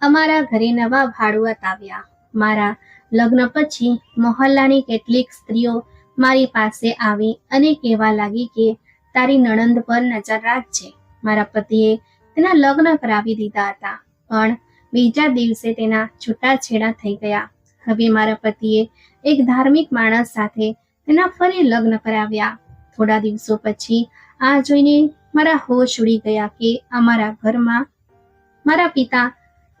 અમારા ઘરે નવા ભાડુઆત આવ્યા. મારા લગ્ન પછી મોહલ્લાની કેટલીક સ્ત્રીઓ મારી પાસે આવી અને કહેવા લાગી કે તારી નણંદ પર નજર રાખજે. મારા પતિએ તેના લગ્ન કરાવી દીધા હતા, પણ બીજા દિવસે તેના છૂટાછેડા થઈ ગયા. હવે મારા પતિએ એક ધાર્મિક માણસ સાથે તેના ફરી લગ્ન કરાવ્યા. થોડા દિવસો પછી આ જોઈને મારા હોશ ઉડી ગયા કે અમારા ઘરમાં મારા પિતા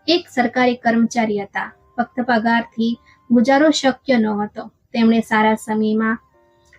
એક સરકારી કર્મચારી હતા. ફક્ત પગારથી ગુજારો શક્ય નહોતો. તેમણે સારા સમયમાં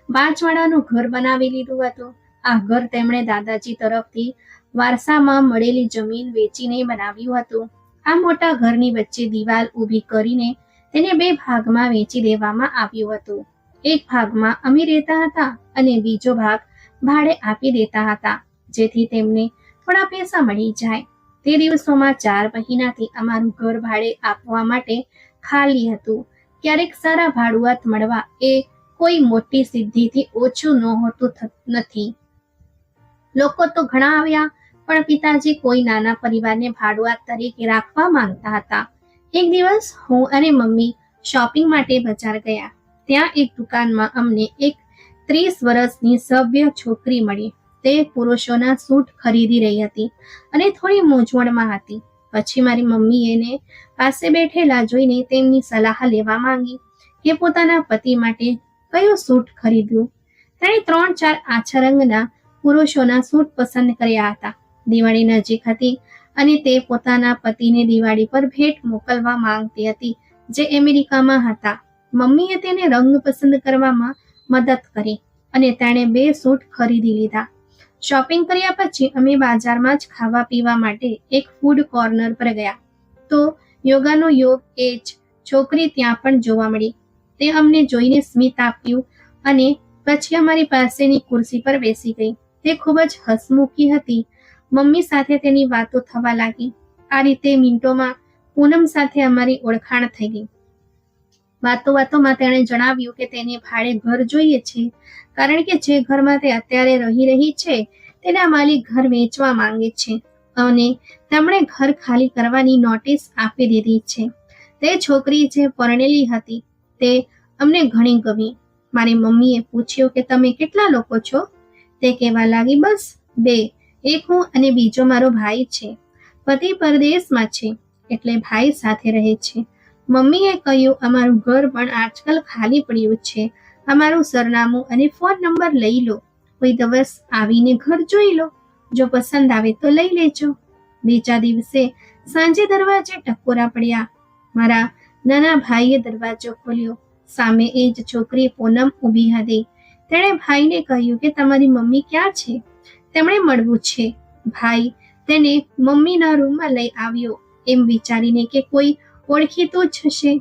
5 માળાનું ઘર બનાવી લીધું હતું. આ ઘર તેમણે દાદાજી તરફથી વારસામાં મળેલી જમીન વેચીને બનાવ્યું હતું. આ મોટા ઘરની વચ્ચે દિવાલ ઊભી કરીને તેને 2 ભાગમાં વેચી દેવામાં આવ્યું હતું. એક ભાગમાં અમે રહેતા હતા અને બીજો ભાગ ભાડે આપી દેતા હતા, જેથી તેમને થોડા પૈસા મળી જાય. તે દિવસોમાં 4 મહિનાથી અમારું ઘર ભાડે આપવા માટે ખાલી હતું. ક્યારેક સારા ભાડુઆત મળવા એ કોઈ મોટી સિદ્ધિથી ઓછું નહોતું નથી. લોકો તો ઘણા આવ્યા, પણ પિતાજી કોઈ નાના પરિવારને ભાડુઆત તરીકે રાખવા માંગતા હતા. એક દિવસ હું અને મમ્મી શોપિંગ માટે બજાર ગયા. ત્યાં એક દુકાનમાં અમને એક 30 વર્ષની સભ્ય છોકરી મળી. તે પુરુષોના સૂટ ખરીદી રહી હતી અને થોડી મૂંઝવણમાં હતી. પછી મારી મમ્મી એને પાસે બેઠેલા જોઈને તેમની સલાહ લેવા માંગી કે પોતાના પતિ માટે કયો સૂટ ખરીદવું. તેણે 3-4 આછા રંગના પુરુષોના સૂટ પસંદ કર્યા હતા. દિવાળી નજીક હતી અને તે પોતાના પતિને દિવાળી પર ભેટ મોકલવા માંગતી હતી, જે અમેરિકામાં હતા. મમ્મીએ તેને રંગ પસંદ કરવામાં મદદ કરી અને તેણે 2 સૂટ ખરીદી લીધા. શોપિંગ કર્યા પછી અમે બજારમાં જ ખાવા પીવા માટે એક ફૂડ કોર્નર પર ગયા, તો યોગાનો યોગ એ જ છોકરી ત્યાં પણ જોવા મળી. તે અમને જોઈને સ્મિત આપ્યું અને પછી અમારી પાસેની ખુરશી પર બેસી ગઈ. તે ખૂબ જ હસમુખી હતી. મમ્મી સાથે તેની વાતો થવા લાગી. આ રીતે મિનિટોમાં પૂનમ સાથે અમારી ઓળખાણ થઈ ગઈ. વાતોમાં તેણે જણાવ્યું કે તેને ભાડે ઘર જોઈએ છે, કારણ કે જે ઘરમાં તે અત્યારે રહી છે તેના માલિક ઘર વેચવા માંગે છે અને તેમણે ઘર ખાલી કરવાની નોટિસ આપી દીધી છે. તે છોકરી જે પરણેલી હતી તે અમને ઘણી ગમી. મારી મમ્મીએ પૂછ્યું કે તમે કેટલા લોકો છો? તે કહેવા લાગી, બસ 2, એક હું અને બીજો મારો ભાઈ છે. પતિ પરદેશમાં છે એટલે ભાઈ સાથે રહે છે. મમ્મીએ કહ્યું, અમારું ઘર પણ આજકાલ ખાલી પડ્યું છે. અમારું સરનામું અને ફોન નંબર લઈ લો. કોઈ દિવસ આવીને ઘર જોઈ લો. જો પસંદ આવે તો લઈ લેજો. બીજા દિવસે સાંજે દરવાજે ટકોરા પડ્યા. મારા નાના ભાઈએ દરવાજો ખોલ્યો. સામે એ જ છોકરી પૂનમ ઊભી હતી. તેણે ભાઈને કહ્યું કે તમારી મમ્મી ક્યાં છે? તેમણે મળવું છે. ભાઈ તેને મમ્મીના રૂમમાં લઈ આવ્યો, એમ વિચારીને કે કોઈ ઓળખીતું જ હશે.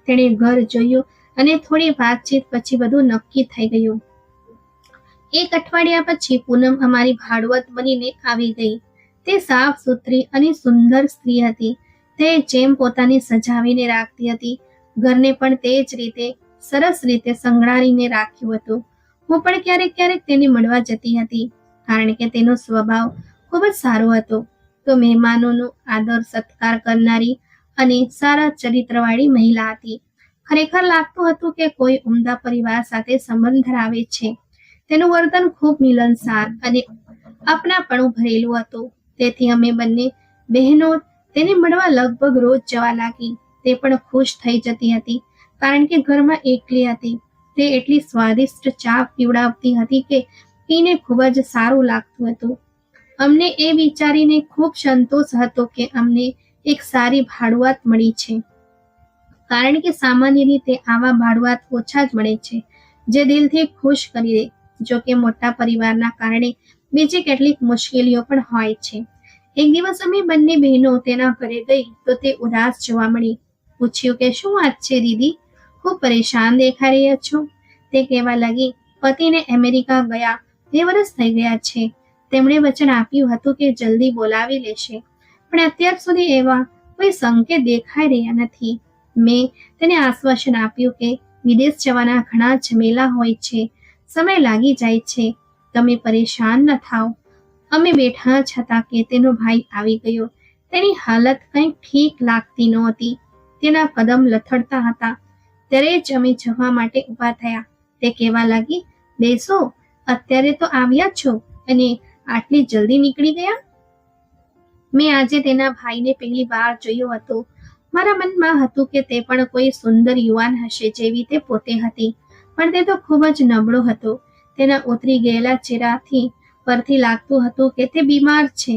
તેણે ઘર જોયું અને થોડી વાતચીત પછી બધું નક્કી થઈ ગયું. 1 અઠવાડિયા પછી પૂનમ અમારી ભાડુઆત બનીને આવી ગઈ. તે સાફ સુથરી અને સુંદર સ્ત્રી હતી. તે જેમ પોતાને સજાવીને રાખતી હતી, ઘરને પણ તે જ રીતે સરસ રીતે સંઘાડીને રાખ્યું હતું. હું પણ ક્યારેક તેને મળવા જતી હતી, કારણ કે તેનો સ્વભાવ ખૂબ જ સારો હતો. તો મહેમાનોનો આદર સત્કાર કરનારી અને સારા ચરિત્રવાળી મહિલા હતી. ખરેખર લાગતું હતું કે કોઈ ઉમદા પરિવાર સાથે સંબંધ ધરાવે છે. તેનું વર્તન ખૂબ મિલનસાર અને અપનાપણું ભરેલું હતું. તેથી અમે બંને બહેનો તેને મળવા લગભગ રોજ જવા લાગી. તે પણ ખુશ થઈ જતી હતી, કારણ કે ઘરમાં એકલી હતી. તે એટલી સ્વાદિષ્ટ ચા પીવડાવતી હતી કે પીને ખૂબ જ સારું લાગતું હતું. અમને એ વિચારીને ખૂબ સંતોષ હતો કે અમને એક સારી ભાડુઆત મળી છે, કારણ કે સામાન્ય રીતે આવા ભાડુઆત ઓછા જ મળે છે, જે દિલથી ખુશ કરી દે. જો કે મોટા પરિવારના કારણે બીજી કેટલીક મુશ્કેલીઓ પણ હોય છે. એક દિવસ અમે બંને બહેનો તેના ઘરે ગઈ તો તે ઉદાસ જોવા મળી. પૂછ્યું કે શું વાત છે દીદી, ખૂબ પરેશાન દેખાઈ રહ્યા છો? તે કહેવા લાગી, પતિને અમેરિકા ગયા 2 વર્ષ થઈ ગયા છે. તેમણે વચન આપ્યું હતું કે જલ્દી બોલાવી લેશે, પણ અત્યાર સુધી એવા કોઈ સંકેત દેખાઈ રહ્યા નથી. મેં તેને આશ્વાસન આપ્યું કે વિદેશ જવાના ઘણા ઝમેલા હોય છે, સમય લાગી જાય છે, તમે પરેશાન ન થાઓ. અમે બેઠા જ હતા કે તેનો ભાઈ આવી ગયો. તેની હાલત કંઈ ઠીક લાગતી નહોતી. તેના કદમ લથડતા હતા. ત્યારે જ અમે જવા માટે ઊભા થયા. તે કહેવા લાગી, બેસો, અત્યારે તો આવ્યા છો અને આટલી જલ્દી નીકળી ગયા. મેં આજે તેના ભાઈને પહેલી વાર જોયો હતો. મારા મનમાં હતું કે તે પણ કોઈ સુંદર યુવાન હશે જેવી તે પોતે હતી, પણ તે તો ખૂબ જ નબળો હતો. તેના ઉતરી ગયેલા ચહેરાથી પરથી લાગતું હતું કે તે બીમાર છે.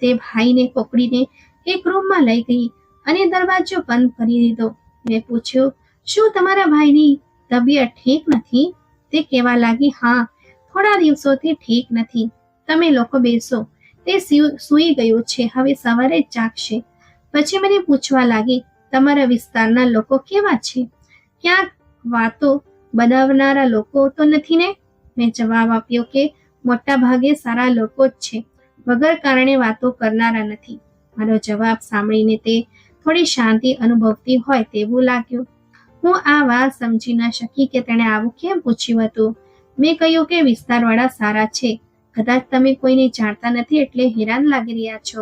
તે ભાઈને પકડીને એક રૂમમાં લઈ ગઈ અને દરવાજો બંધ કરી દીધો. મેં પૂછ્યું, શું તમારા ભાઈની તબિયત ઠીક નથી? તે કહેવા લાગી, હા, થોડા દિવસોથી ઠીક નથી. તમે લોકો બેસો, તે સૂઈ ગયું છે, હવે સવારે જ જાગશે. પછી મને પૂછવા લાગી, તમારા વિસ્તારના લોકો કેવા છે? ક્યાંક વાતો બનાવનારા લોકો તો નથી ને? મેં જવાબ આપ્યો કે મોટા ભાગે સારા લોકો જ છે, વગર કારણે વાતો કરનારા નથી. મારો જવાબ સાંભળીને તે થોડી શાંતિ અનુભવતી હોય તેવું લાગ્યું. હું આ વાત સમજી ન શકી કે તેણે આવું કેમ પૂછ્યું હતું. મેં કહ્યું કે વિસ્તારવાળા સારા છે, કદાચ તમે કોઈને જાણતા નથી એટલે હેરાન લાગી રહ્યા છો.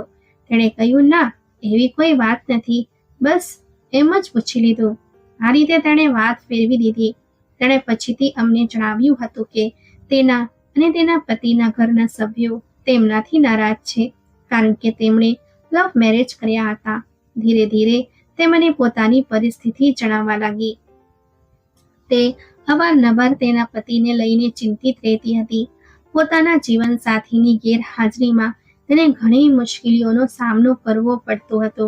તેણે કહ્યું, ના, એવી કોઈ વાત નથી, બસ એમ જ પૂછી લીધું. આ રીતે તેણે વાત ફેરવી દીધી. તેણે પછીથી અમને જણાવ્યું હતું કે તેના અને તેના પતિના ઘરના સભ્યો તેમનાથી નારાજ છે, કારણ કે તેમણે લવ મેરેજ કર્યા હતા. ધીરે ધીરે તે મને પોતાની પરિસ્થિતિ જણાવવા લાગી. તે અવારનવાર તેના પતિને લઈને ચિંતિત રહેતી હતી. પોતાના જીવનસાથીની ગેરહાજરીમાં તેને ઘણી મુશ્કેલીઓનો સામનો કરવો પડતો હતો,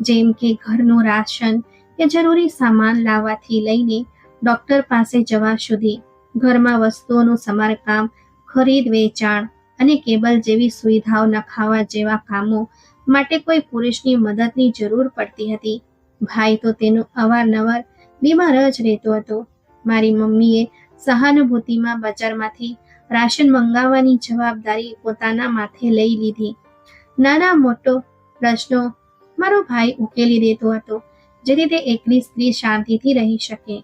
જેમ કે ઘરનું રાશન કે જરૂરી સામાન લાવવાથી લઈને ડોક્ટર પાસે જવા સુધી. ઘરમાં વસ્તુઓનું સમારકામ, ખરીદ વેચાણ અને કેબલ જેવી સુવિધાઓ નખાવવા જેવા કામો માટે કોઈ પુરુષની મદદની જરૂર પડતી હતી. ભાઈ તો તેનો અવારનવાર બીમાર જ રહેતો હતો. મારી મમ્મીએ સહાનુભૂતિમાં બજારમાંથી રાશન મંગાવવાની જવાબદારી પોતાના માથે લઈ લીધી. નાના મોટો પ્રશ્નો મારો ભાઈ ઉકેલી દેતો હતો, જેથી તે એકલી સ્ત્રી શાંતિથી રહી શકે.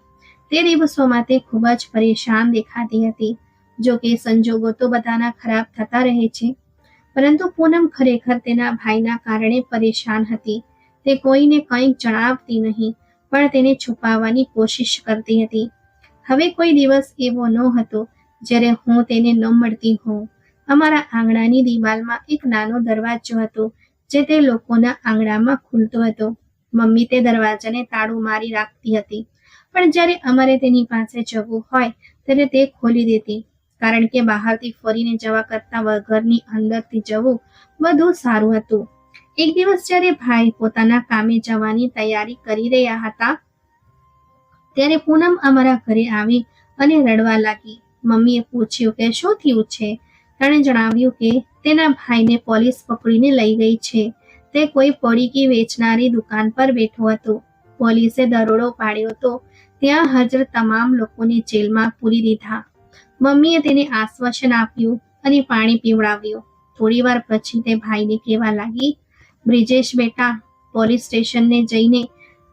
તે દિવસોમાં તે ખૂબ જ પરેશાન દેખાતી હતી. જો કે સંજોગો તો બધાના ખરાબ થતા રહે છે, પરંતુ પૂનમ ખરેખર તેના ભાઈના કારણે પરેશાન હતી. તે કોઈને કંઈક જણાવતી નહીં, પણ તેને છુપાવવાની કોશિશ કરતી હતી. હવે કોઈ દિવસ એવો ન હતો જ્યારે હું તેને ન મળતી હોઉં. અમારા આંગણાની દિવાલમાં એક નાનો દરવાજો હતો, જે તે લોકોના આંગણામાં ખુલતો હતો. મમ્મી તે દરવાજાને તાળું મારી રાખતી હતી, પણ જ્યારે અમારે તેની પાસે જવું હોય ત્યારે તે ખોલી દેતી, કારણ કે બહારથી ફરીને જવા કરતાં ઘરની અંદરથી જવું વધુ સારું હતું. એક દિવસ જ્યારે ભાઈ પોતાના કામે જવાની તૈયારી કરી રહ્યા હતા, ત્યારે પૂનમ અમારા ઘરે આવી અને રડવા લાગી. મમ્મીએ પૂછ્યું કે શું થયું છે. તેણે જણાવ્યું કે તેના ભાઈને પોલીસ પકડીને લઈ ગઈ છે. તે કોઈ પડીકી વેચનારી દુકાન પર બેઠો હતો. પોલીસે દરોડો પાડ્યો તો ત્યાં હાજર તમામ લોકોને જેલમાં પૂરી દીધા. મમ્મીએ તેને આશ્વાસન આપ્યું અને પાણી પીવડાવ્યું. થોડી વાર પછી તે ભાઈને કહેવા લાગી, બ્રિજેશ બેટા, પોલીસ સ્ટેશનને જઈને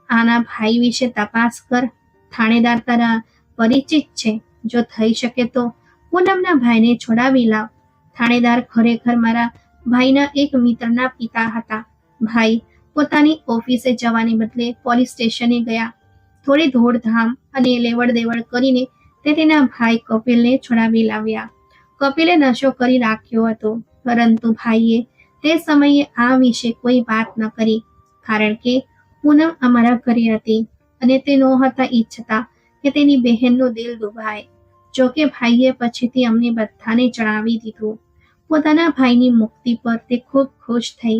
આના ભાઈ વિશે તપાસ કર. થાણેદાર તારા પરિચિત છે. જો થઈ શકે તો પૂનમના ભાઈને છોડાવી લાવ. થાણેદાર ખરેખર મારા ભાઈના એક મિત્રના પિતા હતા. ભાઈ પોતાની ઓફિસે જવાને બદલે પોલીસ સ્ટેશને ગયા. થોડી દોડધામ અને લેવડ દેવડ કરીને તે તેના ભાઈ કપિલને છોડાવી લાવ્યા. કપિલે નશો કરી રાખ્યો હતો, પરંતુ ભાઈએ તે સમયે આ વિશે કોઈ વાત ન કરી, કારણ કે પૂનમ અમારા ઘરે હતી અને તે નહોતા ઈચ્છતા કે તેની બહેનનું દિલ દુભાય. જોકે ભાઈએ પછીથી અમને બધાને જણાવી દીધું. પોતાના ભાઈની મુક્તિ પર તે ખૂબ ખુશ થઈ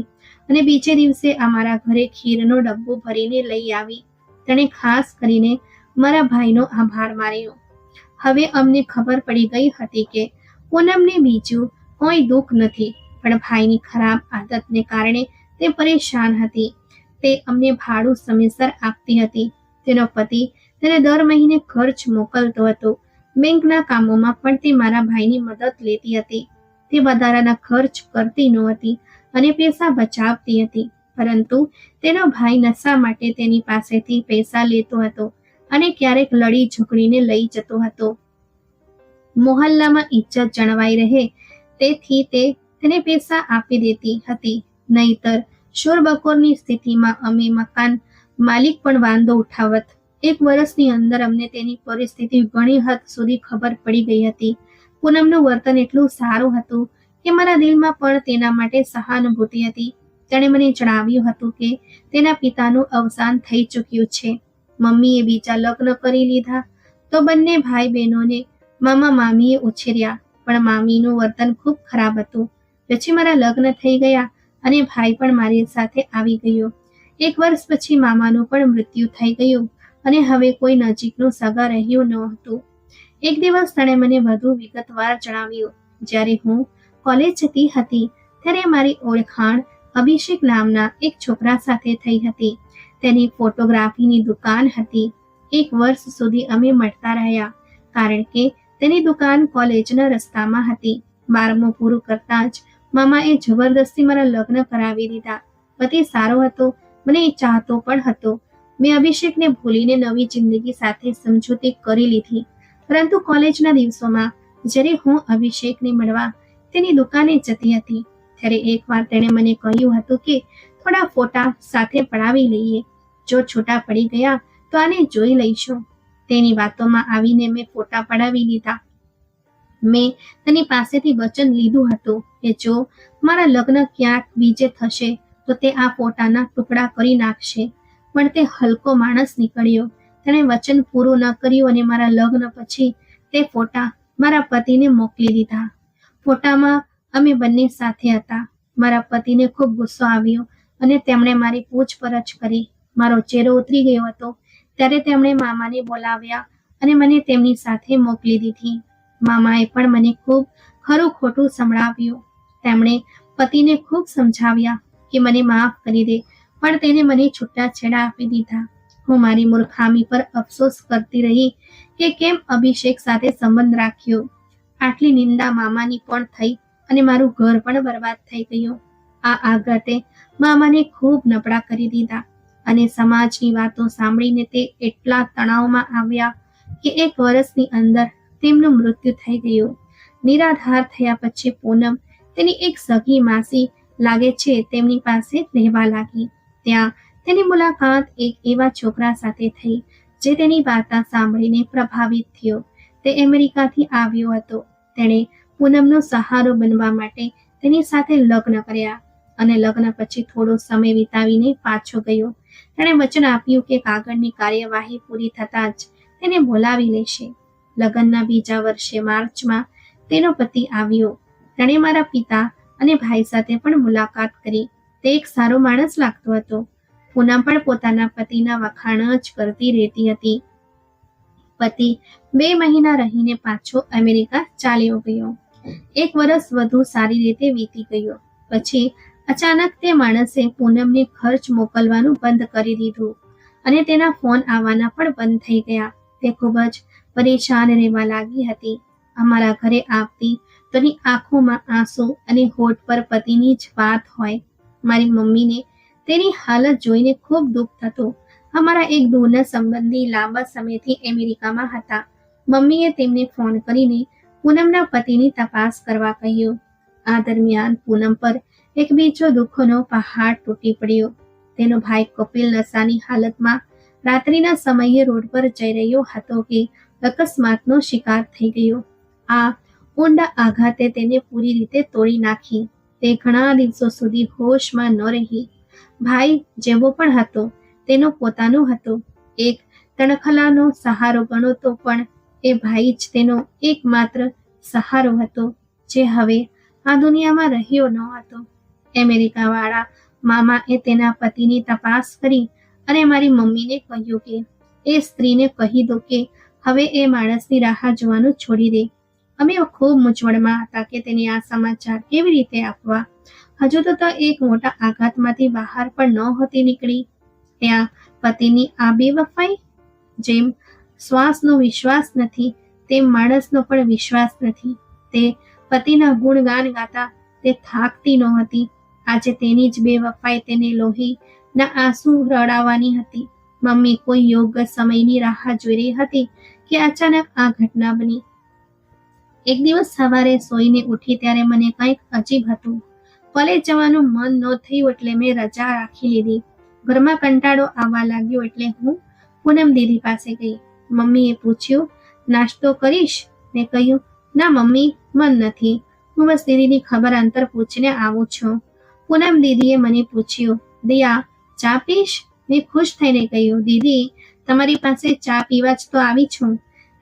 અને બીજે દિવસે અમારા ઘરે ખીરનો ડબ્બો ભરીને લઈ આવી. તેણે ખાસ કરીને મારા ભાઈનો આભાર માન્યો. હવે અમને ખબર પડી ગઈ હતી કે પૂનમને બીજું કોઈ દુઃખ નથી, પણ ભાઈની ખરાબ આદતને કારણે તે પરેશાન હતી. તે અમને ભાડું સમયસર આપતી હતી. તેનો પતિ તેને દર મહિને ખર્ચ મોકલતો હતો. બેંકના કામોમાં પણ તે મારા ભાઈની મદદ લેતી હતી. તે વધારાના ખર્ચ કરતી નહોતી અને પૈસા બચાવતી હતી, પરંતુ તેનો ભાઈ નશા માટે તેની પાસેથી પૈસા લેતો હતો અને ક્યારેક લડી ઝઘડીને લઈ જતો હતો. મોહલ્લામાં ઇજ્જત જળવાઈ રહે તેથી તે તેને પૈસા આપી દેતી હતી, નહીતર શોર બકોરની સ્થિતિમાં અમે મકાન માલિક પણ વાંધો ઉઠાવત. 1 વર્ષની અંદર અમને તેની પરિસ્થિતિ ઘણી હદ સુધી ખબર પડી ગઈ હતી. પૂનમનું વર્તન એટલું સારું હતું કે મારા દિલમાં પણ તેના માટે સહાનુભૂતિ હતી. તેણે મને જણાવ્યું હતું કે તેના પિતાનું અવસાન થઈ ચૂક્યું છે. મમ્મીએ બીજા લગ્ન કરી લીધા તો બંને ભાઈ બહેનોને મામા મામીએ ઉછેર્યા, પણ મામીનું વર્તન ખૂબ ખરાબ હતું. પછી મારા લગ્ન થઈ ગયા અને ભાઈ પણ મારી સાથે આવી ગયો. 1 વર્ષ પછી મામાનું પણ મૃત્યુ થઈ ગયું અને હવે કોઈ નજીકનું સગા રહ્યું ન હતું. એક દિવસ તેણે મને વધુ વિગતવાર જણાવ્યું. જ્યારે હું કોલેજ જતી હતી ત્યારે મારી ઓળખાણ અભિષેક નામના એક છોકરા સાથે થઈ હતી. તેની ફોટોગ્રાફીની દુકાન હતી. 1 વર્ષ સુધી અમે મળતા રહ્યા, કારણ કે તેની દુકાન કોલેજના રસ્તામાં હતી. 12મું પૂરું કરતાં જ મામાએ જબરદસ્તી મારા લગ્ન કરાવી દીધા. પતિ સારો હતો, મને ચાહતો પણ હતો. મેં અભિષેકને ભૂલીને નવી જિંદગી સાથે સમજૂતી કરી લીધી. પરંતુ કોલેજના દિવસોમાં જ્યારે હું અભિષેકને મળવા તેની દુકાને જતી હતી ત્યારે એકવાર તેણે મને કહ્યું હતું કે થોડા ફોટા સાથે પડાવી લઈએ. જો છૂટા પડી ગયા તો આને જોઈ લઈશું. તેની વાતોમાં આવીને મેં ફોટા પડાવી લીધા. મેં તેની પાસેથી વચન લીધું હતું કે જો મારા લગ્ન ક્યાંક બીજે થશે તો તે આ ફોટાના ટુકડા કરી નાખશે. પણ તે હલકો માણસ નીકળ્યો. તેણે વચન પૂરું ન કર્યું અને મારા લગ્ન પછી તે ફોટા મારા પતિને મોકલી દીધા. ફોટામાં અમે બંને સાથે હતા. મારા પતિને ખૂબ ગુસ્સો આવ્યો અને તેમણે મારી પૂછપરછ કરી. મારો ચહેરો ઉતરી ગયો હતો ત્યારે તેમણે મામાને બોલાવ્યા અને મને તેમની સાથે મોકલી દીધી. મામાએ પણ મને ખૂબ ખરું ખોટું સંભળાવ્યું. તેમણે પતિને ખૂબ સમજાવ્યા કે મને માફ કરી દે, પણ તેને મને છૂટાછેડા આપી દીધા. હું મારી મૂર્ખામી પર અફસોસ કરતી રહી કે કેમ અભિષેક સાથે સંબંધ રાખ્યો. આટલી નિંદા મામાની પણ થઈ અને મારું ઘર પણ બરબાદ થઈ ગયું. આ આઘાતે મામાને ખૂબ નબળા કરી દીધા અને સમાજની વાતો સાંભળીને તે એટલા તણાવમાં આવ્યા કે 1 વર્ષની અંદર તેમનું મૃત્યુ થઈ ગયું. નિરાધાર થયા પછી પૂનમ તેની એક સગી માસી લાગે છે તેમની પાસે રહેવા લાગી. ત્યાં તેની મુલાકાત એક એવા છોકરા સાથે થઈ જે તેની વાર્તા સાંભળીને પ્રભાવિત થયો. તે અમેરિકાથી આવ્યો હતો. તેણે પૂનમનો સહારો બનવા માટે તેની સાથે લગ્ન કર્યા અને લગ્ન પછી થોડો સમય વિતાવીને પાછો ગયો. તેણે વચન આપ્યું કે કાગળની કાર્યવાહી પૂરી થતાં જ તેને બોલાવી લેશે. લગ્નના બીજા વર્ષે માર્ચમાં તેનો પતિ આવ્યો. તેણે મારા પિતા અને ભાઈ સાથે પણ મુલાકાત કરી. તે એક સારો માણસ લાગતો હતો. પૂનમ પણ પોતાના પતિના વખાણ જ કરતી રહેતી હતી. પતિ 2 મહિના રહીને પાછો અમેરિકા ચાલ્યો ગયો. 1 વર્ષ વધુ સારી રીતે વીતી ગયો. પછી અચાનક તે માણસે પૂનમને ખર્ચ મોકલવાનું બંધ કરી દીધું અને તેના ફોન આવવાના પણ બંધ થઈ ગયા. તે ખૂબ જ પરેશાન રહેવા લાગી હતી. અમારા ઘરે આવતી તેની આંખોમાં આંસુ અને હોઠ પર પતિની જ વાત હોય. મારી મમ્મીને તેની હાલત જોઈને ખૂબ દુઃખ થતું. અમારા એક દૂરના સંબંધી લાંબા સમયથી અમેરિકામાં હતા. મમ્મીએ તેમને ફોન કરીને પૂનમના પતિની તપાસ કરવા કહ્યું. આ દરમિયાન પૂનમ પર એક બીજો દુઃખનો પહાડ તૂટી પડ્યો. તેનો ભાઈ કપિલ નશાની હાલતમાં રાત્રિના સમયે રોડ પર જઈ રહ્યો હતો કે અકસ્માતનો શિકાર થઈ ગયો. આ ઊંડા આઘાતે તેને પૂરી રીતે તોડી નાખી. તે ઘણા દિવસો સુધી હોશમાં ન રહી. ભાઈ જેવો પણ હતો તેનો પોતાનો હતો. એક તણખલાનો સહારો ગણતો પણ એ ભાઈ જ તેનો એકમાત્ર સહારો હતો, જે હવે આ દુનિયામાં રહ્યો ન હતો. અમેરિકાવાળા મામાએ તેના પતિની તપાસ કરી અને મારી મમ્મીને કહ્યું કે એ સ્ત્રીને કહી દો કે હવે એ માણસની રાહ જોવાનું છોડી દે. અમે ખૂબ મૂંઝવણમાં હતા કે તેને આ સમાચાર કેવી રીતે આપવા. હજુ તો એક મોટા આઘાતમાંથી બહાર પણ નહોતી નીકળી. ત્યાં પતિની આ બેવફાઈ. જેમ શ્વાસનો વિશ્વાસ નથી તેમ માણસનો પણ વિશ્વાસ નથી. તે પતિના ગુણગાન ગાતા તે થાકતી નહોતી. આજે તેની જ બેવફાઈ તેને લોહીના આંસુ રડાવવાની હતી. મમ્મી કોઈ યોગ્ય સમયની રાહ જોઈ રહી હતી કે અચાનક આ ઘટના બની. એક દિવસ સવારે સોઈને ઉઠી ત્યારે મને કંઈક અજીબ હતું. કોલેજ જવાનું મન ન થયું એટલે મેં રજા રાખી લીધી. ઘરમાં કંટાળો આવવા લાગ્યો એટલે હું પૂનમ દીદી પાસે ગઈ. મમ્મીએ પૂછ્યું, નાસ્તો કરીશ? મેં કહ્યું, ના મમ્મી, મન નથી. હું બસ દીદીની ખબર અંતર પૂછીને આવું છું. પૂનમ દીદીએ મને પૂછ્યું, દિયા, ચા પીશ? મેં ખુશ થઈને કહ્યું, દીદી, તમારી પાસે ચા પીવા જ તો આવી છું.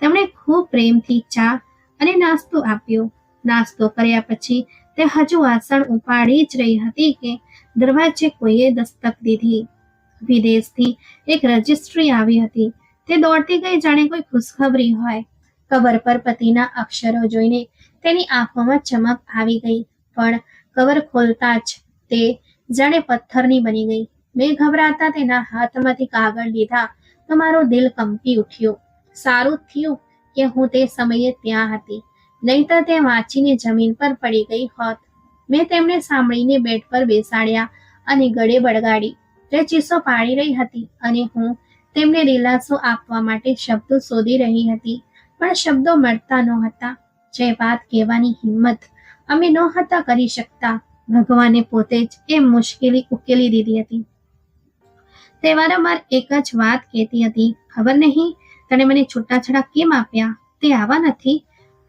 તેમણે ખૂબ પ્રેમથી ચા અને નાસ્તો આપ્યો. નાસ્તો કર્યા પછી તે હજુ વાસણ ઉપાડી જ રહી હતી કે દરવાજે કોઈએ દસ્તક દીધી. વિદેશથી એક રજિસ્ટ્રી આવી હતી. તે દોડતી ગઈ જાણે કોઈ ખુશખબરી હોય. કવર પર પતિના અક્ષરો જોઈને તેની આંખોમાં ચમક આવી ગઈ, પણ કવર ખોલતા જ તે જાણે પથ્થરની બની ગઈ. મેં ગભરાતા તેના હાથમાંથી કાગળ લીધા તો મારું દિલ કંપી ઉઠ્યું. સારું થયું કે હું તે સમયે ત્યાં હતી, નહીંતર તે વાંચીને જમીન પર પડી ગઈ હોત. મેં તેમને સાંભળીને બેડ પર બેસાડ્યા અને ગળે બળગાડી. તે ચીસો પાડી રહી હતી અને હું તેમને દિલાસો આપવા માટે શબ્દો શોધી રહી હતી, પણ શબ્દો મળતા નહોતા. જે વાત કહેવાની હિંમત અમે નહોતા કરી શકતા, ભગવાને પોતે જ એ મુશ્કેલી ઉકેલી દીધી હતી. તે વારંવાર એક જ વાત કહેતી હતી, ખબર નહીં તને મને છૂટાછેડા કેમ આપ્યા? તે આવા નથી.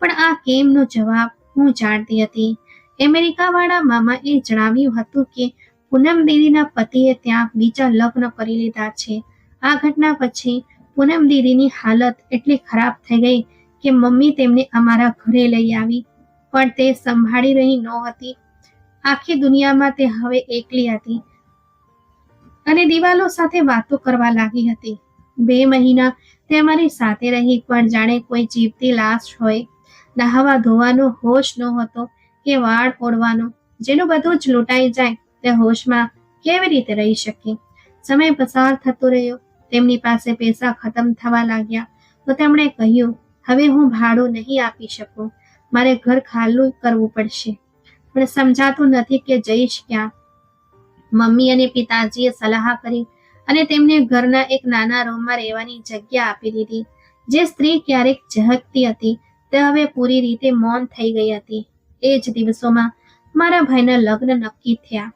પણ આ કેમનો જવાબ હું જાણતી હતી. અમેરિકાવાળા મામાએ જણાવ્યું હતું કે પૂનમ દીદીના પતિએ ત્યાં બીજા લગ્ન કરી લીધા છે. આ ઘટના પછી પૂનમ દીદીની હાલત એટલી ખરાબ થઈ ગઈ કે મમ્મી તેમને અમારા ઘરે લઈ આવી, પણ તે સંભાળી રહી નહોતી. આખી દુનિયામાં તે હવે એકલી હતી અને દિવાલો સાથે વાતો કરવા લાગી હતી. 2 મહિના તે અમારી સાથે રહી, પણ જાણે કોઈ જીવતી લાશ હોય. નહાવા ધોવાનો હોશ નહોતો કે વાળ ઓળવાનો. જેનું બધું જ લૂંટાઈ જાય તે હોશમાં કેવી રીતે રહી શકે? સમય પસાર થતો રહ્યો. તેમની પાસે પૈસા ખતમ થવા લાગ્યા તો તેમણે કહ્યું, હવે હું ભાડું નહીં આપી શકું, મારે ઘર ખાલી કરવું પડશે. પણ સમજાતું નથી કે જઈશ ક્યાં. મમ્મી અને પિતાજીએ સલાહ કરી અને તેમને ઘરના એક નાના રૂમમાં રહેવાની જગ્યા આપી દીધી. જે સ્ત્રી ક્યારેક ઝહકતી હતી તે હવે પૂરી રીતે મૌન થઈ ગઈ હતી. એ જ દિવસોમાં મારા ભાઈના લગ્ન નક્કી થયા.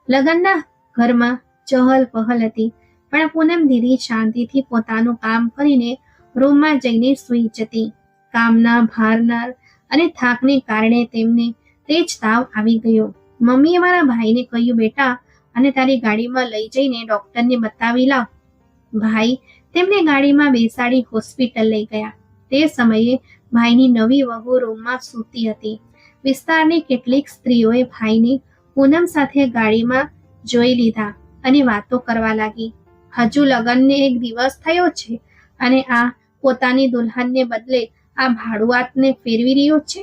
લગ્નના ઘરમાં ચહલ પહલ હતી, પણ પૂનમ દીદી શાંતિથી પોતાનું કામ કરીને રૂમમાં જઈને સૂઈ જતી. કામના ભારના અને થાકને કારણે તેમને તે જ તાવ આવી ગયો. મમ્મીએ મારા ભાઈને કહ્યું, બેટા, અને તારી ગાડીમાં લઈ જઈને ડોક્ટરને બતાવી લાવ. ભાઈ તેમને ગાડીમાં બેસાડી હોસ્પિટલ લઈ ગયા. તે સમયે ભાઈની નવી વહુ રૂમમાં સૂતી હતી. વિસ્તારની કેટલીક સ્ત્રીઓએ ભાઈને પૂનમ સાથે ગાડીમાં જોઈ લીધા અને વાતો કરવા લાગી. હજુ લગ્નને 1 દિવસ થયો છે અને આ પોતાની દુલ્હનને બદલે આ ભાડુઆતને ફેરવી રહ્યો છે.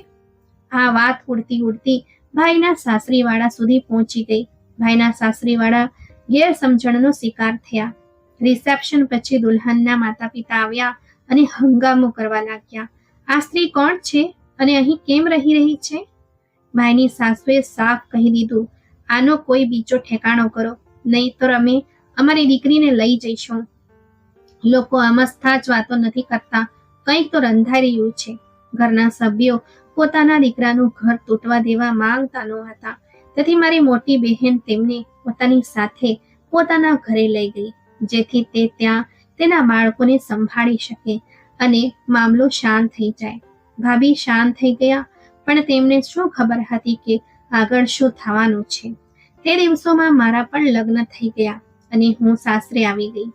આ વાત ઉડતી ઉડતી ભાઈના સાસરીવાળા સુધી પહોંચી ગઈ. ભાઈના સાસરીવાળા ગેરસમજણનો શિકાર થયા. રિસેપ્શન પછી દુલ્હનના માતા પિતા આવ્યા અને હંગામો કરવા લાગ્યા. આ સ્ત્રી કોણ છે અને અહીં કેમ રહી છે? ભાઈની સાસુએ સાફ કહી દીધું, આનો કોઈ બીજો ઠેકાણો કરો, નહીં તો અમે અમારી દીકરીને લઈ જઈશું. લોકો અમસ્તા જ વાતો નથી કરતા, કંઈક તો રંધાઈ રહ્યું છે. ઘરના સભ્યો પોતાના દીકરાનું ઘર તૂટવા દેવા માંગતા નહોતા, તેથી મારી મોટી બહેન તેમને પોતાની સાથે પોતાના ઘરે લઈ ગઈ, જેથી તે ત્યાં તેના બાળકોને સંભાળી શકે અને મામલો શાંત થઈ જાય. ભાભી શાંત થઈ ગયા, પણ તેમને શું ખબર હતી કે આગળ શું થવાનું છે. તે દિવસોમાં મારા પણ લગ્ન થઈ ગયા અને હું સાસરે આવી ગઈ.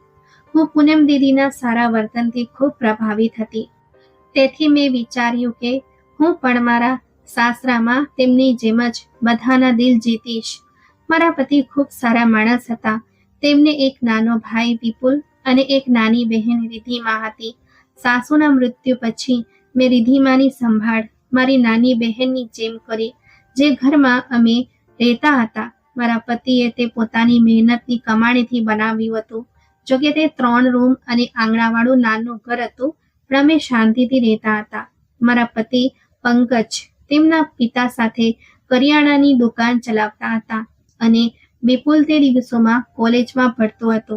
હું પૂનમ દીદીના સારા વર્તનથી ખૂબ પ્રભાવિત હતી. તેથી મેં વિચાર્યું કે હું પણ મારા સાસરામાં તેમની જેમ જ બધાના દિલ જીતીશ. મારા પતિ ખૂબ સારા માણસ હતા. તેમને એક નાનો ભાઈ વિપુલ અને એક નાની બહેન રિધિમા હતી. સાસુના મૃત્યુ પછી મેં રિધિમાની સંભાળ મારી નાની બહેનની જેમ કરી. જે ઘરમાં અમે રહેતા હતા, મારા પતિએ તે પોતાની મહેનતની કમાણીથી બનાવ્યું હતું. જોકે તે 3 રૂમ અને આંગણાવાળું નાનું ઘર હતું, પણ અમે શાંતિથી રહેતા હતા. મારા પતિ પંકજ તેમના પિતા સાથે કરિયાણાની દુકાન ચલાવતા હતા અને વિપુલ તે દિવસોમાં કોલેજમાં ભણતો હતો.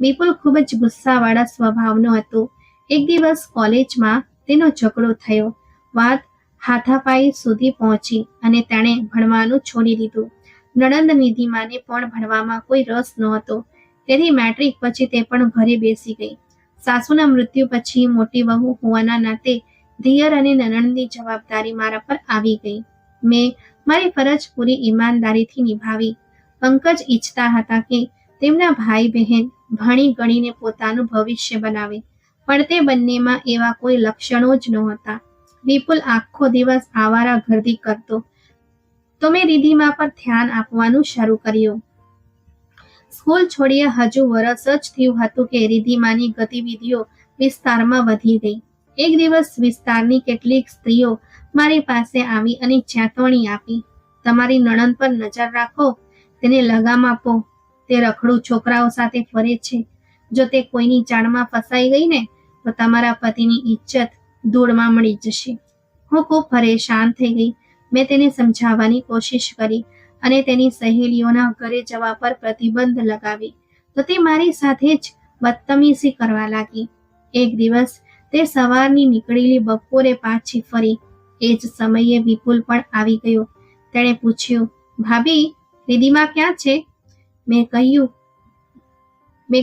વિપુલ ખૂબ જ ગુસ્સાવાળા સ્વભાવનો હતો. એક દિવસ કોલેજમાં તેનો ઝઘડો થયો. વાત હાથાપાઈ સુધી પહોંચી અને તેણે ભણવાનું છોડી દીધું. નણંદ નિધિમાને પણ ભણવામાં કોઈ રસ નહોતો, તેથી મેટ્રિક પછી તે પણ ઘરે બેસી ગઈ. સાસુના મૃત્યુ પછી મોટી વહુ હોવાના નાતે દિયર અને નણંદની જવાબદારી મારા પર આવી ગઈ. મેં મારી ફરજ પૂરી ઈમાનદારીથી નિભાવી. પંકજ ઈચ્છતા હતા કે તેમના ભાઈ બહેન ભણી ગણીને પોતાનું ભવિષ્ય બનાવે, પણ તે બંનેમાં એવા કોઈ લક્ષણો જ નહોતા. વિપુલ આખો દિવસ આવારા ગર્દી કરતો, તો મેં રિધિમા પર ધ્યાન આપવાનું શરૂ કર્યું. સ્કૂલ છોડીએ હજુ વરસ જ થયું હતું કે રિધિમાની ગતિવિધિઓ વિસ્તારમાં વધી ગઈ. એક દિવસ વિસ્તારની કેટલીક સ્ત્રીઓ મારી પાસે આવી અને ચેતવણી આપી, તમારી નણંદ પર નજર રાખો, તેને લગામ આપો, તે રખડું છોકરાઓ સાથે ફરે છે. જો તે કોઈની જાળમાં ફસાઈ ગઈ ને તો તમારા પતિની ઇજ્જત ધૂળમાં મળી જશે. હું ખૂબ પરેશાન થઈ ગઈ. મેં તેને સમજાવવાની કોશિશ કરી અને તેની સહેલીઓના ઘરે જવા પર પ્રતિબંધ લગાવી, તો તે મારી સાથે જ બદતમીઝી કરવા લાગી. એક દિવસ તે સવારની નીકળેલી બપોરે પાછી ફરી. એ જ સમયે વિપુલ પણ આવી ગયો. તેણે પૂછ્યું, ભાભી, રિધિમા ક્યાં છે? મેં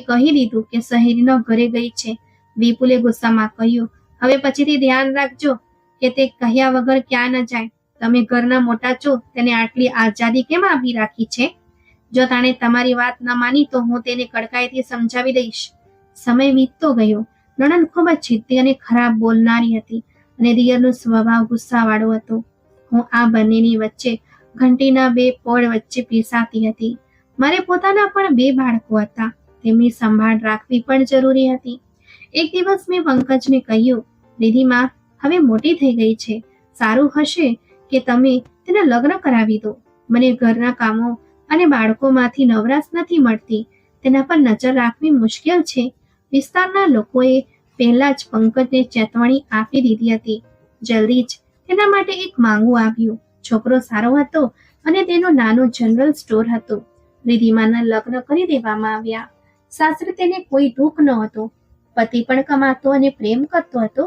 કહી દીધું કે સહેલીનો ઘરે ગઈ છે. વિપુલે ગુસ્સામાં કહ્યું, હવે પછીથી ધ્યાન રાખજો કે તે કહ્યા વગર ક્યાં ન જાય. તમે ઘરના મોટા છો, તેને આટલી આઝાદી કેમ આપી રાખી છે? જો તાણે તમારી વાત ન માની તો હું તેને કડકાઈથી સમજાવી દઈશ. સમય વીતતો ગયો. નણંદ ખૂબ જ જિદ્દી અને ખરાબ બોલનારી હતી અને દિયરનો સ્વભાવ ગુસ્સાવાળો હતો. હું આ બંનેની વચ્ચે ઘંટીના બે પોળ વચ્ચે પીસાતી હતી. મારે પોતાના પણ 2 બાળકો હતા, તેમની સંભાળ રાખવી પણ જરૂરી હતી. એક દિવસ મેં પંકજને કહ્યું, રિધિમા હવે મોટી થઈ ગઈ છે, સારું હશે કે તમે તેના લગ્ન કરાવી દો. મને ઘરના કામો અને બાળકોમાંથી નવરાશ નથી મળતી, તેના પર નજર રાખવી મુશ્કેલ છે. વિસ્તારના લોકોએ પહેલા જ પંકજને ચેતવણી આપી દીધી હતી. જલ્દી જ તેના માટે એક માંગવું આવ્યું. છોકરો સારો હતો અને તેનો નાનો જનરલ સ્ટોર હતો. રિધિમાના લગ્ન કરી દેવામાં આવ્યા. સાસરે તેને કોઈ દુઃખ નહોતો. પતિ પણ કમાતો અને પ્રેમ કરતો હતો,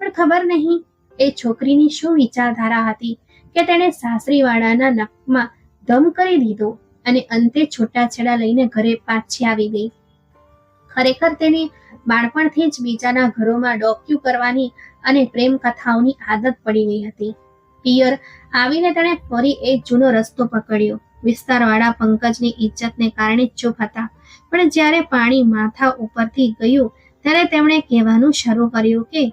પણ ખબર નહીં એ છોકરીની શું વિચારધારા હતી કે તેણે સાસરીવાળાના નખમાં દમ કરી દીધો અને અંતે છૂટાછેડા લઈને ઘરે પાછી આવી ગઈ. ખરેખર તેને બાળપણથી જ બીજાના ઘરોમાં ડોક્યુ કરવાની અને પ્રેમ કથાઓની આદત પડી ગઈ હતી. પિયર આવીને તેણે ફરી એ જૂનો રસ્તો પકડ્યો. વિસ્તારવાળા પંકજની ઇજ્જતને કારણે ચૂપ હતા, પણ જ્યારે પાણી માથા ઉપરથી ગયું ત્યારે તેમણે કહેવાનું શરૂ કર્યું કે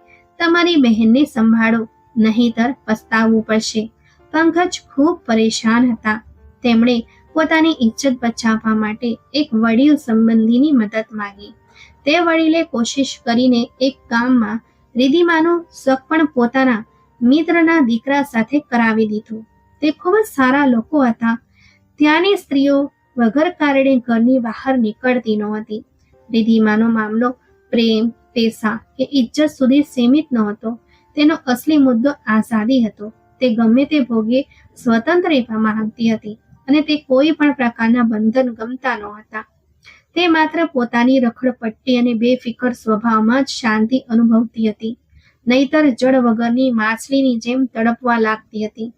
તમારી બહેનને સંભાળો, નહીંતર પસ્તાવવું પડશે. પંકજ ખૂબ પરેશાન હતા. તેમણે પોતાની ઇજ્જત બચાવવા માટે એક વડીલ સંબંધીની મદદ માંગી. તે વડીલે કોશિશ કરીને એક ગામમાં રિધિમાનું સગપણ પોતાના મિત્રના દીકરા સાથે કરાવી દીધું. તે ખૂબ જ સારા લોકો હતા. ત્યાંની સ્ત્રીઓ વગર કારણે ઘરની બહાર નીકળતી નહોતી. રિધિમાનો મામલો પ્રેમ, પૈસા કે ઇજ્જત સુધી સીમિત નહોતો. તેનો અસલી મુદ્દો આઝાદી હતો. તે ગમે તે ભોગે સ્વતંત્ર રહેવા માંગતી હતી અને તે કોઈ પણ પ્રકારના બંધન ગમતા નહોતા. તે માત્ર પોતાની રખડપટ્ટી અને બેફિકર સ્વભાવમાં જ શાંતિ અનુભવતી હતી, નહીતર જળ વગરની માછલીની જેમ તડપવા લાગતી હતી.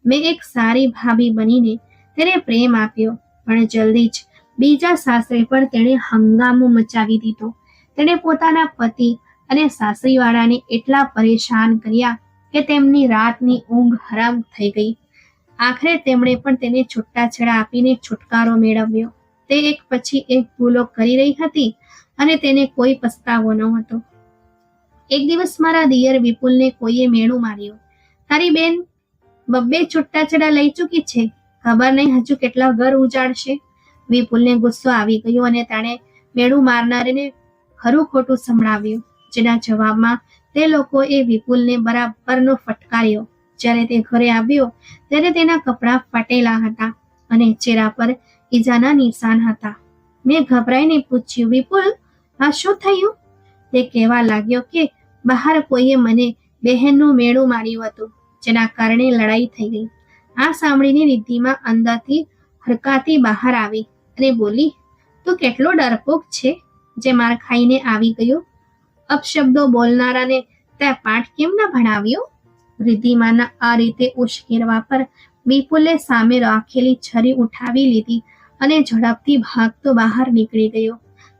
મેં એક સારી ભાભી બનીને તેને પ્રેમ આપ્યો, પણ જલ્દી જ બીજા સાસરે પર તેણે હંગામો મચાવી દીધો. તેણે પોતાના પતિ અને સાસરીવાળાને એટલા પરેશાન કર્યા કે તેમની રાતની ઊંઘ હરામ થઈ ગઈ. આખરે તેમણે પણ તેને છૂટાછેડા આપીને છુટકારો મેળવ્યો. તે એક પછી એક ભૂલો કરી રહી હતી અને તેને કોઈ પસ્તાવો ન હતો. એક દિવસ મારા દિયર વિપુલને કોઈએ મેણું માર્યું. તારી બેન 2 છૂટાછેડા લઈ ચૂકી છે, ખબર નહીં હજુ કેટલા ઘર ઉજાડશે. વિપુલને ગુસ્સો આવી ગયો અને તેણે મેણું મારનારને ખરું ખોટું સંભળાવ્યું, જેના જવાબમાં તે લોકોએ વિપુલને બરાબરનો ફટકાર્યો. જ્યારે તે ઘરે આવ્યો ત્યારે તેના કપડાં ફાટેલા હતા અને ચહેરા પર ઈજાના નિશાન હતા. મેં ગભરાઈને પૂછ્યું, વિપુલ, આ શું થયું? તે કહેવા લાગ્યો કે બહાર કોઈએ મને બહેનનું મેણું માર્યું હતું, જેના કારણે લડાઈ થઈ ગઈ. આ સાંભળીને રિદ્ધિમાં અંદરથી હરકાતી બહાર આવી અને બોલી, તું કેટલો ડરપોક છે જે માર ખાઈને આવી ગયો. અપશબ્દો બોલનારાને તે પાઠ કેમ ન ભણાવ્યો? રિદ્ધિમાના આ રીતે ઉશ્કેરવા પર વિપુલે સામે રાખેલી છરી ઉઠાવી લીધી અને ઝડપથી ભાગતો બહાર નીકળી ગયો.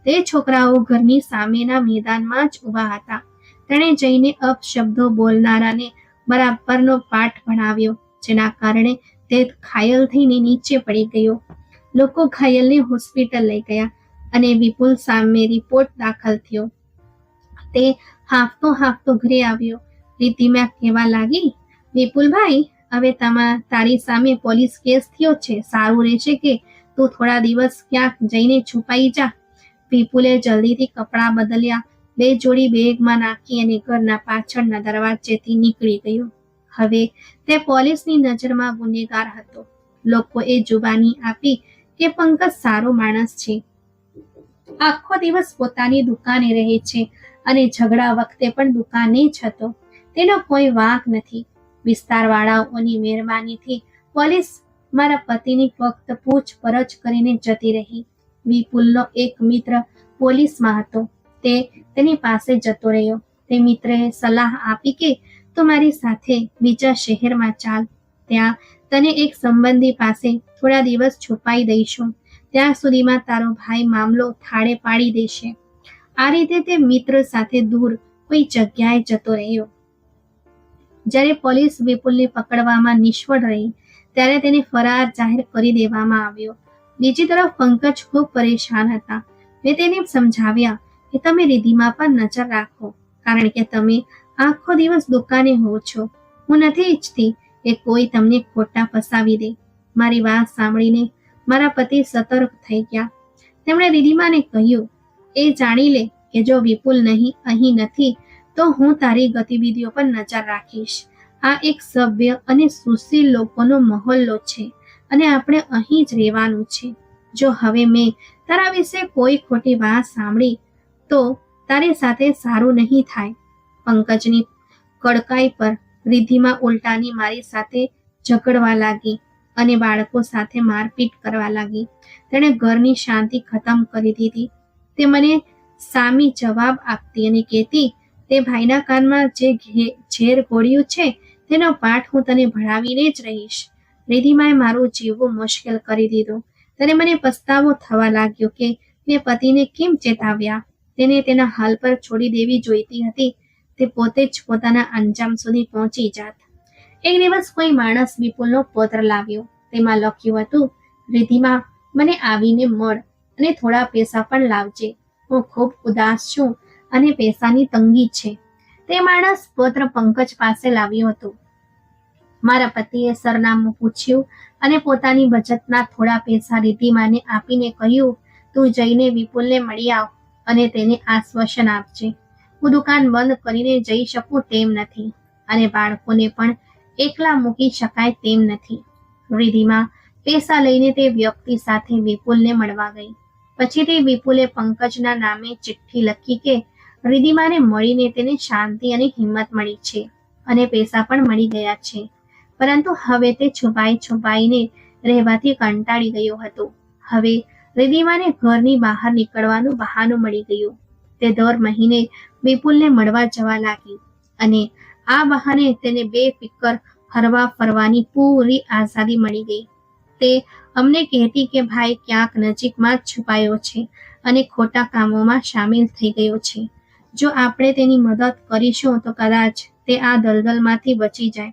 તે છોકરાઓ ઘરની સામેના મેદાનમાં જ ઊભા હતા. તેણે જઈને અપશબ્દો બોલનારાને બરાબરનો પાઠ ભણાવ્યો, જેના કારણે તે ઘાયલ થઈને નીચે પડી ગયો. લોકો ઘાયલને હોસ્પિટલ લઈ ગયા અને વિપુલ સામે રિપોર્ટ દાખલ થયો. તે હાંફતો ઘરે આવ્યો. રીતિમાં કહેવા લાગી, વિપુલભાઈ, હવે તારી સામે પોલીસ કેસ થયો છે. સારું રહેશે કે તું થોડા દિવસ ક્યાંક જઈને છુપાઈ જા. વિપુલે જલ્દીથી કપડાં બદલ્યા, 2 જોડી બેગમાં નાખી અને ઘરના પાછળના દરવાજેથી નીકળી ગયો. હવે તે પોલીસની નજરમાં ગુનેગાર હતો. લોકોએ જુબાની આપી કે પંકજ સારો માણસ છે, આખો દિવસ પોતાની દુકાને રહે છે અને ઝઘડા વખતે પણ દુકાને જ હતો. તેનો કોઈ વાંક નથી. વિસ્તારવાળાઓની મહેરબાનીથી પોલીસ મારા પતિની ફક્ત પૂછપરછ કરીને જતી રહી. વિપુલનો એક મિત્ર પોલીસમાં હતો. તે તેની પાસે જતો રહ્યો. તે મિત્રએ સલાહ આપી કે તું મારી સાથે બીજા શહેરમાં ચાલ. ત્યાં તને એક સંબંધી પાસે થોડા દિવસ છુપાઈ દઈશું. ત્યાં સુધીમાં તારો ભાઈ મામલો થાળે પાડી દેશે. આ રીતે તે મિત્ર સાથે દૂર કોઈ જગ્યાએ જતો રહ્યો. જ્યારે પોલીસ વિપુલને પકડવામાં નિષ્ફળ રહી ત્યારે તેને ફરાર જાહેર કરી દેવામાં આવ્યો. બીજી તરફ પંકજ ખૂબ પરેશાન હતા. મેં તેને સમજાવ્યા કે તમે રિદ્ધિમાં પર નજર રાખો, કારણ કે તમે આખો દિવસ દુકાને હો છો. હું નથી ઈચ્છતી કે કોઈ તમને ખોટા ફસાવી દે. મારી વાત સાંભળીને મારા પતિ સતર્ક થઈ ગયા. તેમણે રિદ્ધિમાને કહ્યું, એ જાણી લે કે જો વિપુલ અહીં નથી તો હું તારી ગતિવિધિઓ પર નજર રાખીશ. આ એક સભ્ય અને સુશીલ લોકોનો મહોલ્લો છે અને આપણે અહીં જ રહેવાનું છે. જો હવે મેં તારા વિશે કોઈ ખોટી વાત સાંભળી તો તારી સાથે સારું નહીં થાય. પંકજની કડકાઈ પર રિદ્ધિમાં ઉલટાની મારી સાથે ઝઘડવા લાગી અને બાળકો સાથે મારપીટ કરવા લાગી. તેણે ઘરની શાંતિ ખતમ કરી દીધી. તે મને સામી જવાબ આપતી અને કહેતી, તે ભાઈના કાનમાં જે ઝેર ઘોળ્યું છે તેનો પાઠ હું તને ભણાવીને જ રહીશ. રિદ્ધિમાએ મારું જીવવું મુશ્કેલ કરી દીધું. ત્યારે મને પસ્તાવો થવા લાગ્યો કે મેં પતિને કેમ ચેતાવ્યા. તેને તેના હાલ પર છોડી દેવી જોઈતી હતી. તે પોતે જ પોતાના અંજામ સુધી પહોંચી જાત. એક દિવસ કોઈ માણસ વિપુલનો પત્ર લાવ્યો. તેમાં લખ્યું હતું, રિદ્ધિમા, મને આવીને મળ અને થોડા પૈસા પણ લાવજે. હું ખૂબ ઉદાસ છું અને પૈસાની તંગી છે. તે માણસ પત્ર પંકજ પાસે લાવ્યો હતો. મારા પતિએ સરનામું પૂછ્યું અને પોતાની બચતના થોડા પૈસા રિદ્ધિમાને આપીને કહ્યું, તું જઈને વિપુલને મળી આવ અને તેને આશ્વાસન આપજે. હું દુકાન બંધ કરીને જઈ શકું તેમ નથી અને બાળકોને પણ એકલા મૂકી શકાય તેમ નથી. રિદ્ધિમા પૈસા લઈને તે વ્યક્તિ સાથે વિપુલને મળવા ગઈ. પછી તે વિપુલે પંકજના નામે ચિઠ્ઠી લખી કે રિદ્ધિમાને મળીને તેને શાંતિ અને હિંમત મળી છે અને પૈસા પણ મળી ગયા છે, પરંતુ હવે તે છુપાઈને રહેવાથી કંટાળી ગયો હતો. હવે રિદ્ધિમાને ઘરની બહાર નીકળવાનું બહાનું મળી ગયું. તે દર મહિને વિપુલને મળવા જવા લાગી અને આ બહાને તેને બેફિકર હરવા ફરવાની પૂરી આઝાદી મળી ગઈ. તે અમને કહેતી કે ભાઈ ક્યાંક નજીકમાં જ છુપાયો છે અને ખોટા કામોમાં સામેલ થઈ ગયો છે. જો આપણે તેની મદદ કરીશું તો કદાચ તે આ દલદલમાંથી બચી જાય.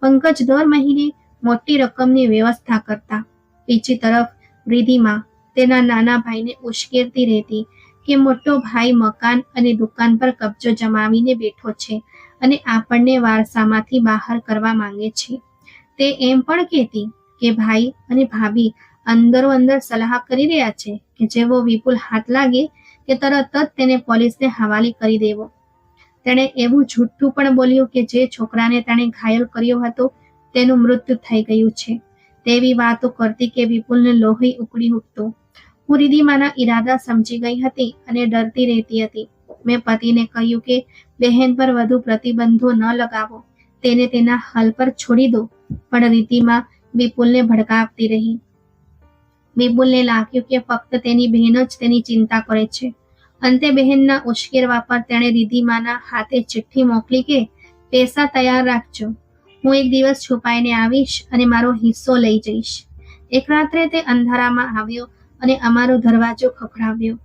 પંકજ દર મહિને મોટી રકમની વ્યવસ્થા કરતા. બીજી તરફ રિદ્ધિમા તેના નાના ભાઈને ઉશ્કેરતી રહેતી કે મોટો ભાઈ મકાન અને દુકાન પર કબજો જમાવીને બેઠો છે અને આપણને વારસામાંથી બહાર કરવા માંગે છે. તે એમ પણ કહેતી કે ભાઈ અને ભાભી અંદરો અંદર સલાહ કરી રહ્યા છે કે જેવો વિપુલ હાથ લાગે કે તરત જ તેને પોલીસને હવાલે કરી દેવો. તેણે એવું જૂઠું પણ બોલ્યું કે જે છોકરાને તેણે ઘાયલ કર્યો હતો તેનું મૃત્યુ થઈ ગયું છે. તેવી વાતો કરતી કે વિપુલને લોહી ઉકળી ઉઠતું. હું રિદ્ધિમાના ઈરાદા સમજી ગઈ હતી અને ડરતી રહેતી હતી. મેં પતિને કહ્યું કે બહેન પર વધુ પ્રતિબંધો ન લગાવો, તેને તેના હાલ પર છોડી દો. પણ રિદ્ધિમા વિપુલને ભડકાવતી રહી. વિપુલને લાગ્યું કે ફક્ત તેની બહેન જ તેની ચિંતા કરે છે. અંતે બહેનના ઉશ્કેરવા પર તેણે રિદ્ધિમાના હાથે ચિઠ્ઠી મોકલી કે પૈસા તૈયાર રાખજો, હું એક દિવસ છુપાઈને આવીશ અને મારો હિસ્સો લઈ જઈશ. એક રાત્રે તે અંધારામાં આવ્યો અને અમારો દરવાજો ખખડાવ્યો.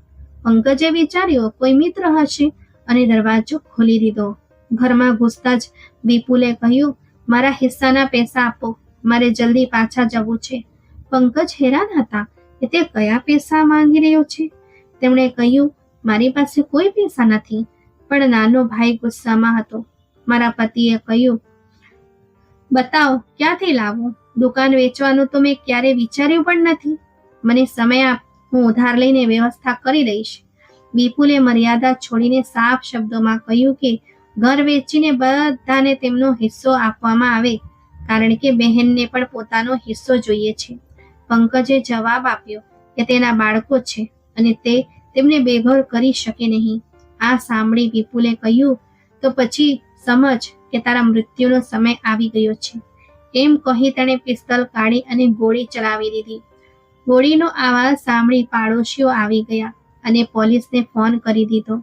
પંકજે વિચાર્યો કોઈ મિત્ર હશે અને દરવાજો ખોલી દીધો. ઘરમાં ઘૂસતા જ વિપુલે કહ્યું, મારા હિસ્સાના પૈસા આપો, મારે જલ્દી પાછા જવું છે. પંકજ હેરાન હતા કે તે કયા પૈસા માંગી રહ્યો છે. તેમણે કહ્યું, મારી પાસે કોઈ પૈસા નથી. પણ નાનો ભાઈ ગુસ્સામાં હતો. મારા પતિએ કહ્યું, બતાવો ક્યાંથી લાવું? દુકાન વેચવાનું તો મેં ક્યારે વિચાર્યું પણ નથી. મને સમય આપ, હું ઉધાર લઈને વ્યવસ્થા કરી દઈશ. વિપુલે મર્યાદા છોડીને સાફ શબ્દોમાં કહ્યું કે ઘર વેચીને બધાને તેમનો હિસ્સો આપવામાં આવે, કારણ કે બહેનને પણ પોતાનો હિસ્સો જોઈએ છે. પંકજે જવાબ આપ્યો કે તેના બાળકો છે અને તે તેમને બેઘર કરી શકે નહીં. આ સાંભળી વિપુલે કહ્યું, તો પછી સમજ કે તારા મૃત્યુનો સમય આવી ગયો છે. એમ કહી તેણે પિસ્તલ કાઢી અને ગોળી ચલાવી દીધી. ગોળીનો અવાજ સાંભળી પાડોશીઓ આવી ગયા અને પોલીસને ફોન કરી દીધો.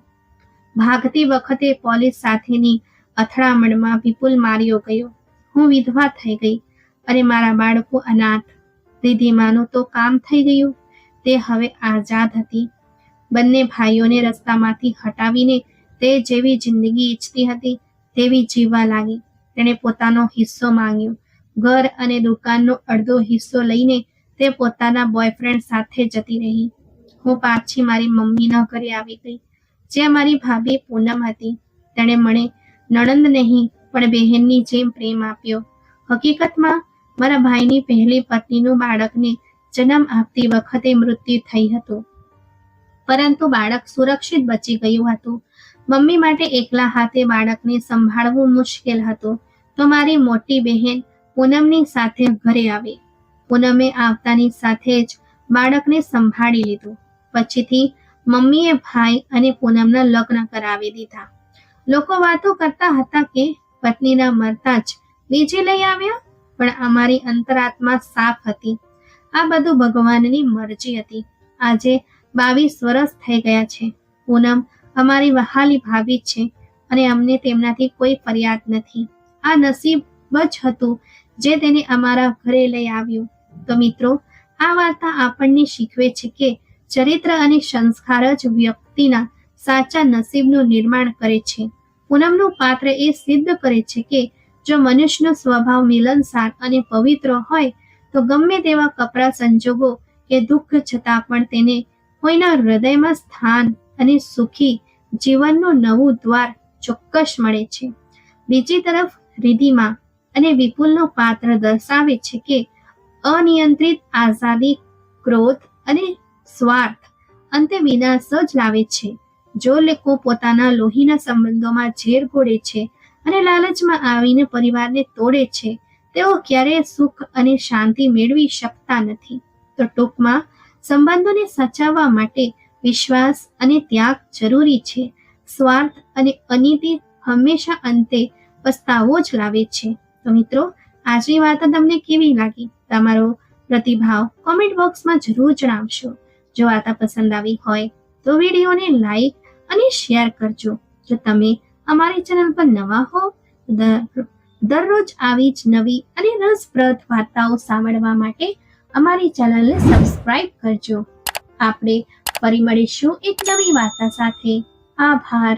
ભાગતી વખતે પોલીસ સાથેની અથડામણમાં વિપુલ માર્યો ગયો. હું વિધવા થઈ ગઈ અને મારા બાળકો અનાથ. રિધિમાનું તો કામ થઈ ગયું. તે હવે આઝાદ હતી. બંને ભાઈઓને રસ્તામાંથી હટાવીને તે જેવી જિંદગી ઈચ્છતી હતી તેવી જીવવા લાગી. તેણે પોતાનો હિસ્સો માંગ્યો. ઘર અને દુકાનનો અડધો હિસ્સો લઈને તે પોતાના બોયફ્રેન્ડ સાથે જતી રહી. હું પાછી મારી મમ્મીના ઘરે આવી ગઈ, જ્યાં મારી ભાભી પૂનમ હતી. તેણે મને નણંદ નહીં પણ બહેનની જેમ પ્રેમ આપ્યો. હકીકતમાં મારા ભાઈની પહેલી પત્નીનું બાળકને જન્મ આપતી વખતે મૃત્યુ થઈ હતું, પરંતુ બાળક સુરક્ષિત બચી ગયું હતું. મમ્મી માટે એકલા હાથે બાળકને સંભાળવું મુશ્કેલ હતું, તો મારી મોટી બહેન પૂનમની સાથે ઘરે આવી. પૂનમે આવતાની સાથે જ બાળકને સંભાળી લીધું. પછીથી મમ્મીએ ભાઈ અને પૂનમના લગ્ન કરાવી દીધા. લોકો વાતો કરતા હતા કે પત્નીના મરતા જ બીજી લઈ આવ્યા, પણ અમારી અંતરાત્મા સાફ હતી. આ બધું ભગવાનની મરજી હતી. આજે 22 વર્ષ થઈ ગયા છે. પૂનમ અમારી વહાલી ભાભી છે અને અમને તેમનાથી કોઈ ફરિયાદ નથી. આ નસીબ જ હતું જે તેને અમારા ઘરે લઈ આવ્યું. તો મિત્રો, આ વાર્તા આપણને શીખવે છે કે ચરિત્ર અને સંસ્કાર જ વ્યક્તિના સાચા નસીબનું નિર્માણ કરે છે. પૂનમનું પાત્ર એ સિદ્ધ કરે છે કે જો મનુષ્યનો સ્વભાવ મિલનસાર અને પવિત્ર હોય તો ગમે તેવા કપરા સંજોગો કે દુઃખ છતાં પણ તેને કોઈના હૃદયમાં સ્થાન અને સુખી જીવનનું નવું દ્વાર ચોક્કસ મળે છે. બીજી તરફ રિધિમા અને વિપુલનું પાત્ર દર્શાવે છે કે અનિયંત્રિત આઝાદી, ક્રોધ અને સ્વાર્થ અંતે વિનાશ જ લાવે છે. જો લોકો પોતાના લોહીના સંબંધોમાં ઝેર ઘોળે છે અને લાલચમાં આવીને પરિવારને તોડે છે, તેઓ ક્યારેય સુખ અને શાંતિ મેળવી શકતા નથી. તો ટૂંકમાં, સંબંધોને સાચવવા માટે વિશ્વાસ અને ત્યાગ જરૂરી છે. સ્વાર્થ અને અનીતિ હંમેશા અંતે પસ્તાવો જ લાવે છે. તો મિત્રો, આજની વાર્તા તમને કેવી લાગી? તમારો પ્રતિભાવ કોમેન્ટ બોક્સમાં જરૂર જણાવશો. જો વાર્તા પસંદ આવી હોય તો વિડીયોને લાઈક અને શેર કરજો. જો તમે અમારી ચેનલ પર નવા હો તો દરરોજ આવી જ નવી અને રસપ્રદ વાર્તાઓ સાંભળવા માટે અમારી ચેનલને સબસ્ક્રાઇબ કરજો. આપણે ફરી મળીશું એક નવી વાર્તા સાથે. આભાર.